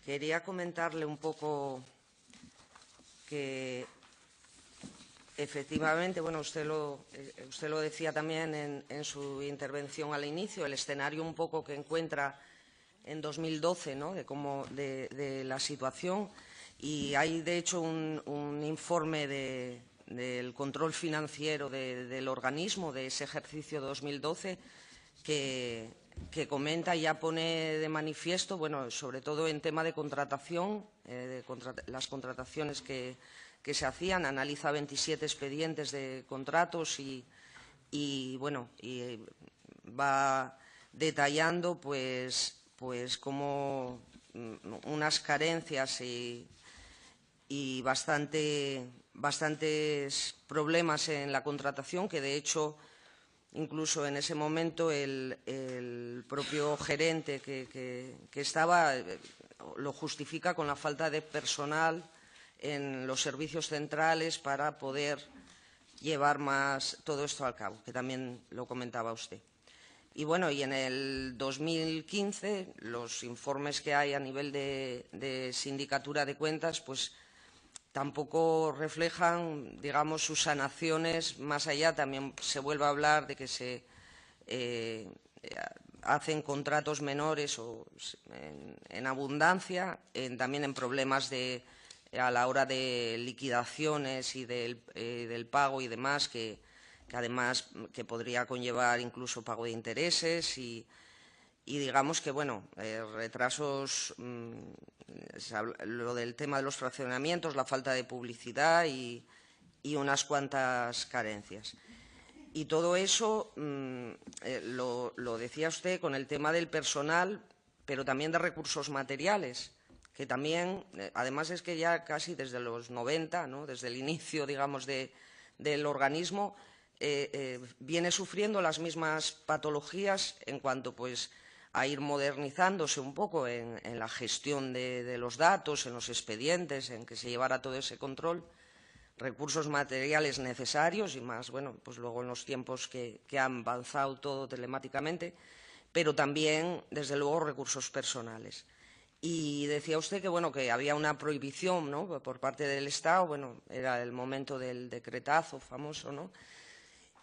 quería comentarle un poco que efectivamente, bueno, usted lo decía también en su intervención al inicio, el escenario un poco que encuentra en 2012, ¿no?, de la situación, y hay de hecho un informe del control financiero del organismo de ese ejercicio 2012 que comenta y ya pone de manifiesto, bueno, sobre todo en tema de contratación, las contrataciones que se hacían, analiza 27 expedientes de contratos y va detallando pues como unas carencias y bastantes problemas en la contratación, que de hecho incluso en ese momento el propio gerente que estaba lo justifica con la falta de personal en los servicios centrales para poder llevar más todo esto al cabo, que también lo comentaba usted. Y bueno, y en el 2015 los informes que hay a nivel de sindicatura de cuentas pues tampoco reflejan, digamos, sus sanaciones más allá. También se vuelve a hablar de que se hacen contratos menores o en abundancia, también en problemas a la hora de liquidaciones y del pago y demás, que además que podría conllevar incluso pago de intereses y digamos que, bueno, retrasos, lo del tema de los fraccionamientos, la falta de publicidad y unas cuantas carencias. Y todo eso lo decía usted con el tema del personal, pero también de recursos materiales, que también, además es que ya casi desde los 90, ¿no?, desde el inicio, digamos, del organismo, viene sufriendo las mismas patologías en cuanto pues a ir modernizándose un poco en la gestión de los datos, en los expedientes, en que se llevara todo ese control, recursos materiales necesarios y más, bueno, pues luego en los tiempos que han avanzado todo telemáticamente, pero también, desde luego, recursos personales. Y decía usted que, bueno, que había una prohibición, ¿no?, por parte del Estado, bueno, era el momento del decretazo famoso, ¿no?,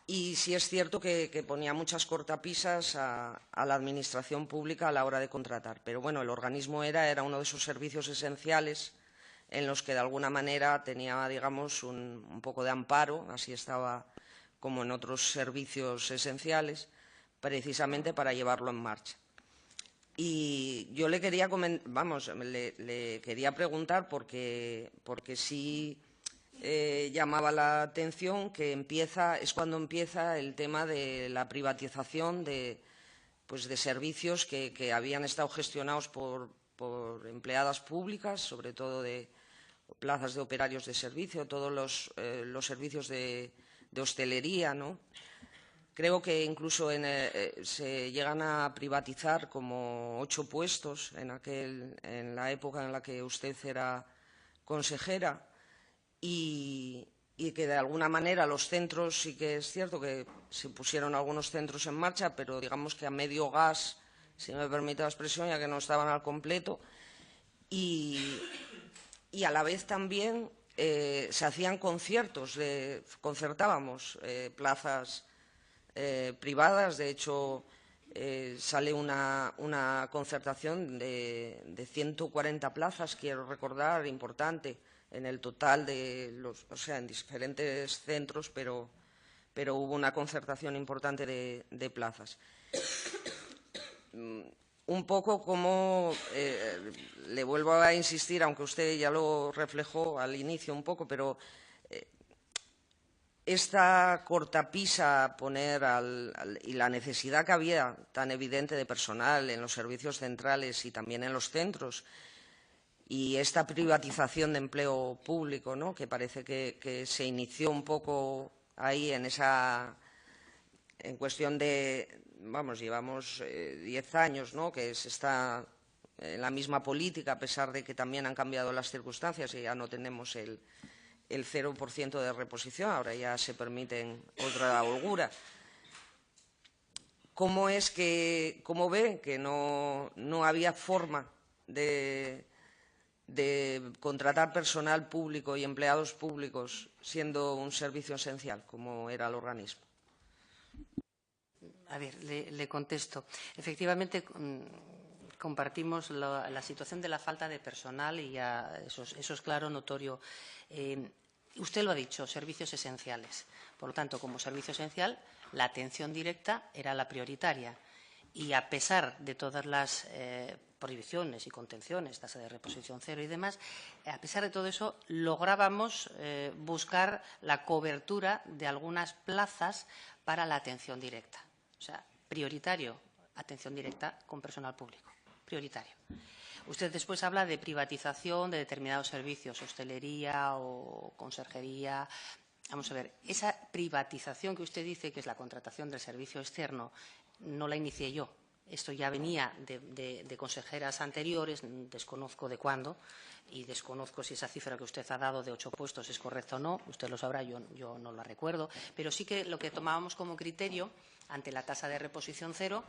y sí es cierto que ponía muchas cortapisas a la administración pública a la hora de contratar. Pero bueno, el organismo era uno de esos servicios esenciales en los que de alguna manera tenía, digamos, un poco de amparo, así estaba como en otros servicios esenciales, precisamente para llevarlo en marcha. Y yo le quería le quería preguntar porque sí llamaba la atención que es cuando empieza el tema de la privatización de servicios que habían estado gestionados por empleadas públicas, sobre todo de plazas de operarios de servicio, todos los servicios de hostelería, ¿no? Creo que incluso se llegan a privatizar como 8 puestos en la época en la que usted era consejera y que de alguna manera los centros, sí que es cierto que se pusieron algunos centros en marcha, pero digamos que a medio gas, si me permite la expresión, ya que no estaban al completo, y a la vez también se hacían conciertos, concertábamos plazas privadas. De hecho, sale una concertación de 140 plazas, quiero recordar, importante, en el total en diferentes centros, pero hubo una concertación importante de plazas. Un poco como, le vuelvo a insistir, aunque usted ya lo reflejó al inicio un poco, pero esta cortapisa a poner y la necesidad que había tan evidente de personal en los servicios centrales y también en los centros, y esta privatización de empleo público, ¿no?, que parece que se inició un poco ahí en cuestión de, llevamos 10 años, ¿no?, que se está en la misma política, a pesar de que también han cambiado las circunstancias y ya no tenemos el 0% de reposición, ahora ya se permiten otra holgura. ¿Cómo ve que no había forma de de contratar personal público y empleados públicos siendo un servicio esencial, como era el organismo? A ver, le contesto. Efectivamente, compartimos la situación de la falta de personal y ya eso es claro, notorio. Usted lo ha dicho, servicios esenciales. Por lo tanto, como servicio esencial, la atención directa era la prioritaria. Y a pesar de todas las prohibiciones y contenciones, tasa de reposición cero y demás, a pesar de todo eso, lográbamos buscar la cobertura de algunas plazas para la atención directa. O sea, prioritario, atención directa con personal público. Prioritario. Usted después habla de privatización de determinados servicios, hostelería o conserjería. Vamos a ver, esa privatización que usted dice, que es la contratación del servicio externo, no la inicié yo. Esto ya venía de consejeras anteriores, desconozco de cuándo, y desconozco si esa cifra que usted ha dado de 8 puestos es correcta o no. Usted lo sabrá, yo no la recuerdo. Pero sí que lo que tomábamos como criterio ante la tasa de reposición cero,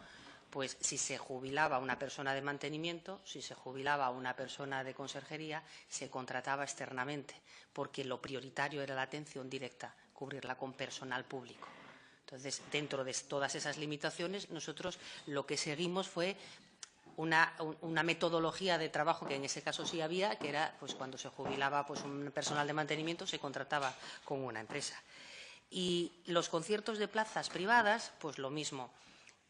pues si se jubilaba una persona de mantenimiento, si se jubilaba una persona de conserjería, se contrataba externamente, porque lo prioritario era la atención directa, cubrirla con personal público. Entonces, dentro de todas esas limitaciones, nosotros lo que seguimos fue una metodología de trabajo que en ese caso sí había, que era pues cuando se jubilaba pues, un personal de mantenimiento, se contrataba con una empresa. Y los conciertos de plazas privadas, pues lo mismo.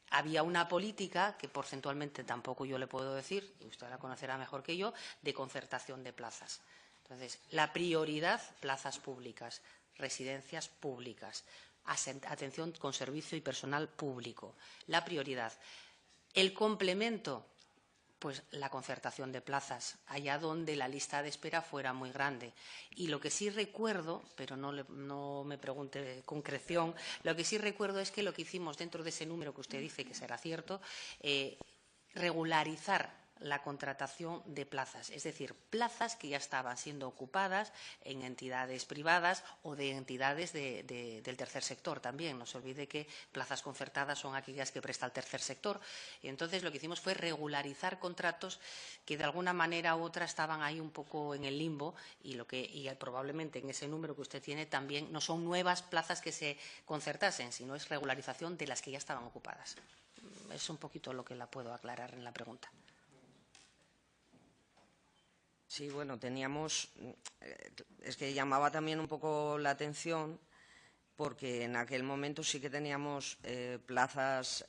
Había una política, que porcentualmente tampoco yo le puedo decir, y usted la conocerá mejor que yo, de concertación de plazas. Entonces, la prioridad, plazas públicas, residencias públicas, atención con servicio y personal público. La prioridad. El complemento, pues la concertación de plazas, allá donde la lista de espera fuera muy grande. Y lo que sí recuerdo, pero no me pregunte concreción, lo que sí recuerdo es que lo que hicimos dentro de ese número que usted dice que será cierto, regularizar la contratación de plazas, es decir, plazas que ya estaban siendo ocupadas en entidades privadas o de entidades del tercer sector también. No se olvide que plazas concertadas son aquellas que presta el tercer sector. Y entonces lo que hicimos fue regularizar contratos que de alguna manera u otra estaban ahí un poco en el limbo y probablemente en ese número que usted tiene también no son nuevas plazas que se concertasen, sino es regularización de las que ya estaban ocupadas. Es un poquito lo que la puedo aclarar en la pregunta. Sí, bueno, teníamos, es que llamaba también un poco la atención porque en aquel momento sí que teníamos plazas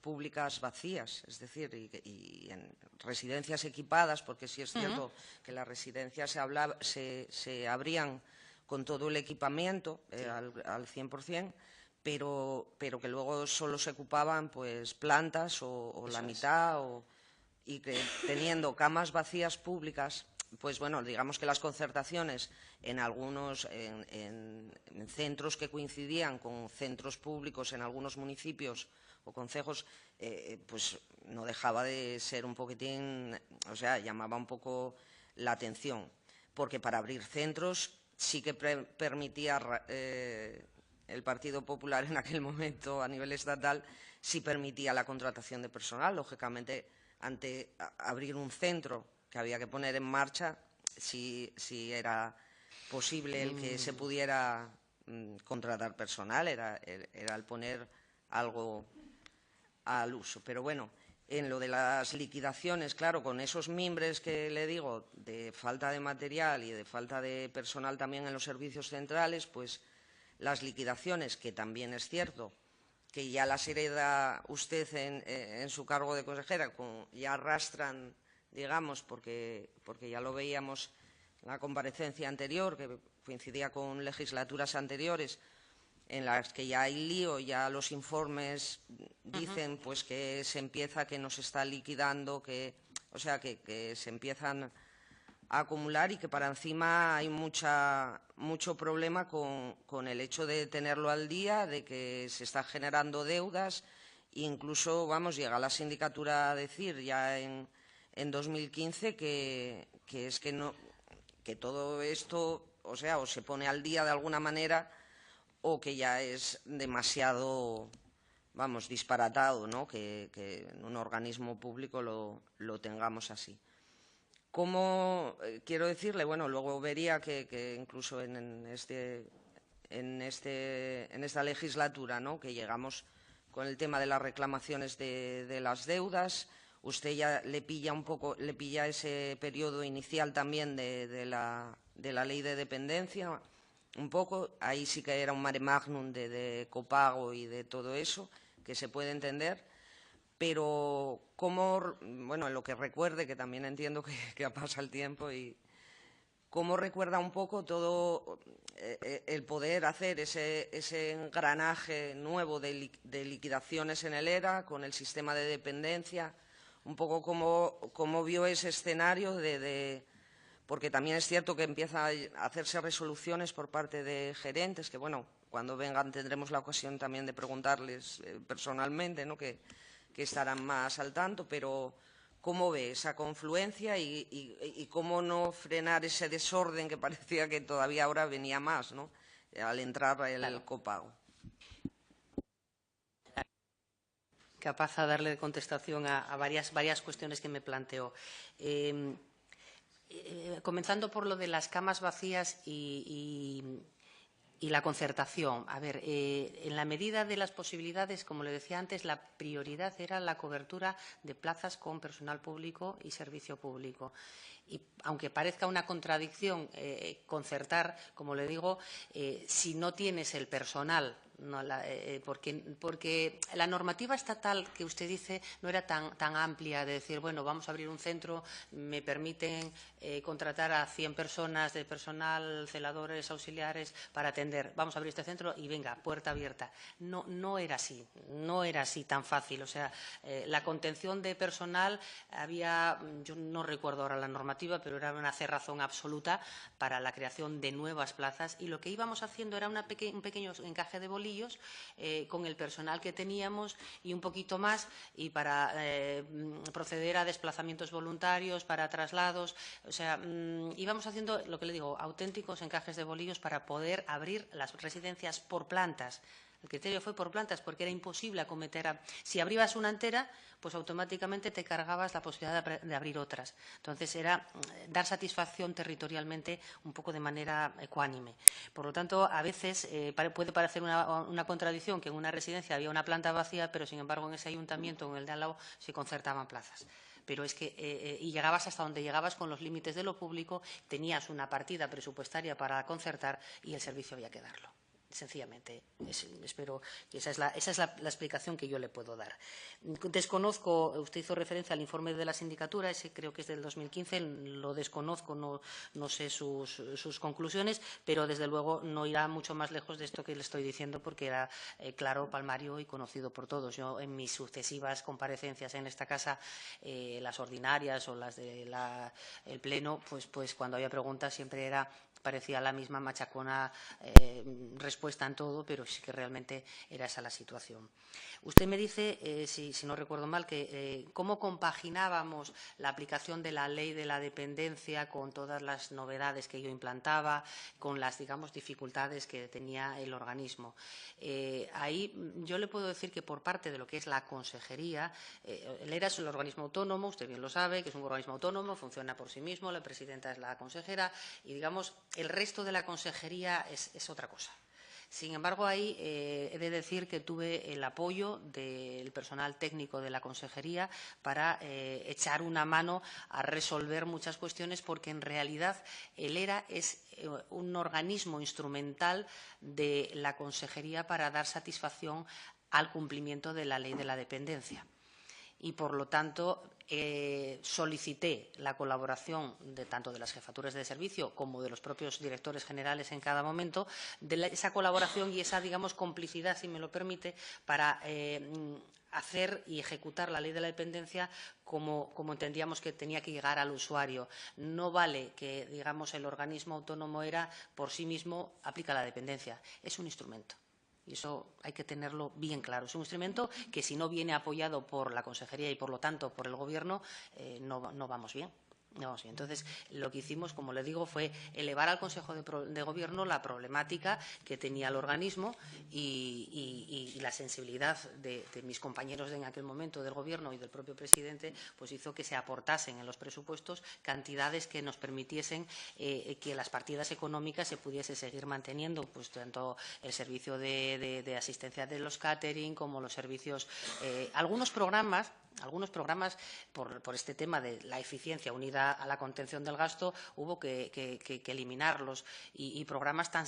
públicas vacías, es decir, y en residencias equipadas, porque sí es cierto que las residencias se abrían con todo el equipamiento al 100%, pero que luego solo se ocupaban pues plantas o la mitad, y que teniendo camas vacías públicas, pues bueno, digamos que las concertaciones en algunos en centros que coincidían con centros públicos en algunos municipios o concejos, pues no dejaba de ser un poquitín, o sea, llamaba un poco la atención, porque para abrir centros sí que permitía el Partido Popular en aquel momento a nivel estatal, sí permitía la contratación de personal, lógicamente. Ante abrir un centro que había que poner en marcha, si era posible el que se pudiera contratar personal, era el poner algo al uso. Pero bueno, en lo de las liquidaciones, claro, con esos mimbres que le digo de falta de material y de falta de personal también en los servicios centrales, pues las liquidaciones, que también es cierto que ya las hereda usted en su cargo de consejera, ya arrastran, digamos, porque ya lo veíamos en la comparecencia anterior, que coincidía con legislaturas anteriores, en las que ya hay lío, ya los informes dicen pues que se empieza, que no se está liquidando, o sea, que se empiezan a acumular y que para encima hay mucho problema con el hecho de tenerlo al día, de que se está generando deudas. Incluso, vamos, llega la sindicatura a decir ya en 2015 que es que no, que todo esto, o sea, o se pone al día de alguna manera o que ya es demasiado, vamos, disparatado, ¿no? Que en un organismo público lo tengamos así. quiero decirle, bueno, luego vería que incluso en esta legislatura, ¿no?, que llegamos con el tema de las reclamaciones de las deudas, usted ya le pilla ese periodo inicial también de la ley de dependencia, un poco. Ahí sí que era un mare magnum de copago y de todo eso, que se puede entender. Pero bueno, en lo que recuerde, que también entiendo que pasa el tiempo, y cómo recuerda un poco todo el poder hacer ese engranaje nuevo de liquidaciones en el ERA con el sistema de dependencia, un poco cómo vio ese escenario porque también es cierto que empieza a hacerse resoluciones por parte de gerentes, que bueno, cuando vengan tendremos la ocasión también de preguntarles personalmente, ¿no?, que estarán más al tanto, pero ¿cómo ve esa confluencia y cómo no frenar ese desorden que parecía que todavía ahora venía más, ¿no?, al entrar el copago? Capaz de darle contestación a varias cuestiones que me planteó. Comenzando por lo de las camas vacías y la concertación. A ver, en la medida de las posibilidades, como le decía antes, la prioridad era la cobertura de plazas con personal público y servicio público. Y aunque parezca una contradicción concertar, como le digo, si no tienes el personal, porque la normativa estatal que usted dice no era tan amplia de decir, bueno, vamos a abrir un centro, me permiten contratar a 100 personas de personal, celadores, auxiliares, para atender. Vamos a abrir este centro y venga, puerta abierta. No era así, no era así tan fácil. O sea, la contención de personal yo no recuerdo ahora la normativa, pero era una cerrazón absoluta para la creación de nuevas plazas, y lo que íbamos haciendo era un pequeño encaje de bolillos con el personal que teníamos y un poquito más, y para proceder a desplazamientos voluntarios, para traslados. O sea, íbamos haciendo, lo que le digo, auténticos encajes de bolillos para poder abrir las residencias por plantas. El criterio fue por plantas porque era imposible acometer. Si abrías una entera, pues automáticamente te cargabas la posibilidad de abrir otras. Entonces, era dar satisfacción territorialmente un poco de manera ecuánime. Por lo tanto, a veces puede parecer una contradicción que en una residencia había una planta vacía, pero sin embargo en ese ayuntamiento o en el de al lado se concertaban plazas. Pero es que y llegabas hasta donde llegabas con los límites de lo público, tenías una partida presupuestaria para concertar y el servicio había que darlo. Sencillamente, espero que esa es la explicación que yo le puedo dar. Desconozco, usted hizo referencia al informe de la sindicatura, ese creo que es del 2015, lo desconozco, no sé sus conclusiones, pero desde luego no irá mucho más lejos de esto que le estoy diciendo, porque era claro, palmario y conocido por todos. Yo, en mis sucesivas comparecencias en esta casa, las ordinarias o las del Pleno, pues cuando había preguntas siempre parecía la misma machacona respuesta en todo, pero sí que realmente era esa la situación. Usted me dice, si no recuerdo mal, que cómo compaginábamos la aplicación de la ley de la dependencia con todas las novedades que yo implantaba, con las, digamos, dificultades que tenía el organismo. Ahí yo le puedo decir que por parte de lo que es la consejería, el ERA es un organismo autónomo, usted bien lo sabe, que es un organismo autónomo, funciona por sí mismo, la presidenta es la consejera y, digamos, el resto de la consejería es otra cosa. Sin embargo, ahí he de decir que tuve el apoyo del personal técnico de la consejería para echar una mano a resolver muchas cuestiones, porque en realidad el ERA es un organismo instrumental de la consejería para dar satisfacción al cumplimiento de la ley de la dependencia. Y, por lo tanto, solicité la colaboración tanto de las jefaturas de servicio como de los propios directores generales en cada momento, de esa colaboración y esa, digamos, complicidad, si me lo permite, para hacer y ejecutar la ley de la dependencia como entendíamos que tenía que llegar al usuario. No vale que, digamos, el organismo autónomo ERA por sí mismo aplica la dependencia. Es un instrumento. Y eso hay que tenerlo bien claro. Es un instrumento que, si no viene apoyado por la consejería y, por lo tanto, por el Gobierno, no vamos bien. No, sí. Entonces, lo que hicimos, como le digo, fue elevar al Consejo de Gobierno la problemática que tenía el organismo y la sensibilidad de mis compañeros en aquel momento del Gobierno y del propio presidente, pues hizo que se aportasen en los presupuestos cantidades que nos permitiesen que las partidas económicas se pudiese seguir manteniendo, pues tanto el servicio de asistencia de los catering como los servicios, algunos programas por este tema de la eficiencia unida a la contención del gasto, hubo que eliminarlos y programas tan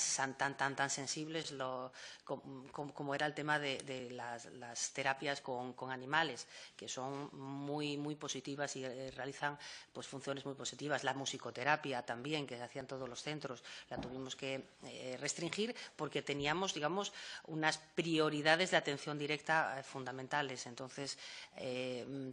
sensibles como era el tema de las terapias con animales, que son muy positivas y realizan pues funciones muy positivas. La musicoterapia también, que se hacía en todos los centros, la tuvimos que restringir porque teníamos, digamos, unas prioridades de atención directa fundamentales. Entonces,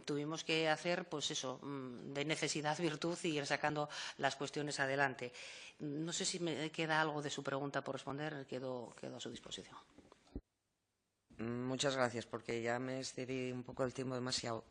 tuvimos que hacer, pues eso, de necesidad virtud y ir sacando las cuestiones adelante. No sé si me queda algo de su pregunta por responder, quedo a su disposición. Muchas gracias, porque ya me excedí un poco el tiempo demasiado.